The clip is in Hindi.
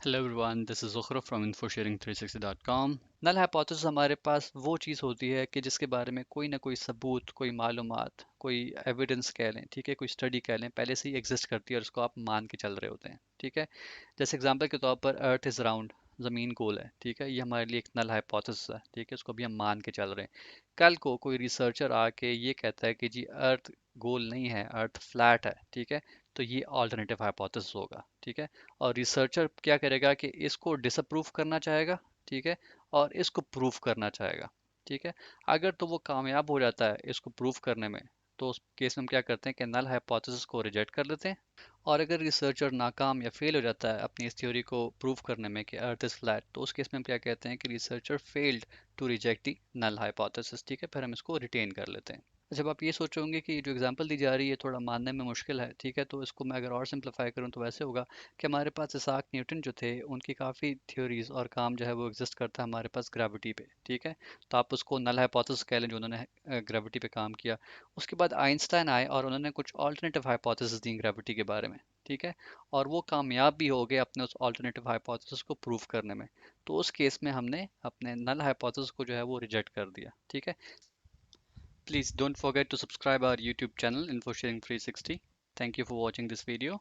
Hello everyone, this is Zukhruf from infosharing360.com। Null hypothesis हमारे पास वो चीज़ होती है कि जिसके बारे में कोई ना कोई सबूत, कोई मालूमात, कोई एविडेंस कह लें, ठीक है, कोई स्टडी कह लें, पहले से ही एग्जिस्ट करती है और उसको आप मान के चल रहे होते हैं, ठीक है। जैसे एग्जांपल के तौर पर अर्थ इज़ राउंड, ज़मीन गोल है, ठीक है, ये हमारे लिए एक नल हाइपोथेसिस है, ठीक है, उसको भी हम मान के चल रहे हैं। कल को कोई रिसर्चर आके ये कहता है कि जी अर्थ गोल नहीं है, अर्थ फ्लैट है, ठीक है, तो ये ऑल्टरनेटिव हाइपोथेसिस होगा, ठीक है। और रिसर्चर क्या करेगा कि इसको डिसअप्रूव करना चाहेगा, ठीक है, और इसको प्रूफ करना चाहेगा, ठीक है। अगर तो वो कामयाब हो जाता है इसको प्रूफ करने में, तो उस केस में हम क्या करते हैं कि नल हाइपोथेसिस को रिजेक्ट कर देते हैं। और अगर रिसर्चर नाकाम या फेल हो जाता है अपनी इस थ्योरी को प्रूव करने में कि अर्थ इज फ्लैट, तो उस केस में हम क्या कहते हैं कि researcher failed to reject the null hypothesis, ठीक है, फिर हम इसको रिटेन कर लेते हैं। जब आप ये सोचोगे कि जो एग्जांपल दी जा रही है थोड़ा मानने में मुश्किल है, ठीक है, तो इसको मैं अगर और सिंप्लीफाई करूँ तो वैसे होगा कि हमारे पास इसाक न्यूटन जो थे उनकी काफ़ी थ्योरीज और काम जो है वो एग्जिस्ट करता है हमारे पास ग्रेविटी पे, ठीक है। तो आप उसको नल हाइपोथेसिस कह लें जो उन्होंने ग्रेविटी पे काम किया। उसके बाद आइंस्टाइन आए और उन्होंने कुछ ऑल्टरनेटिव हाइपोथेसिस दी ग्रेविटी के बारे में, ठीक है, और वो कामयाब भी हो गए अपने उस ऑल्टरनेटिव हाइपोथेसिस को प्रूव करने में। तो उस केस में हमने अपने नल हाइपोथेसिस को जो है वो रिजेक्ट कर दिया, ठीक है। Please don't forget to subscribe our YouTube channel InfoSharing 360. Thank you for watching this video.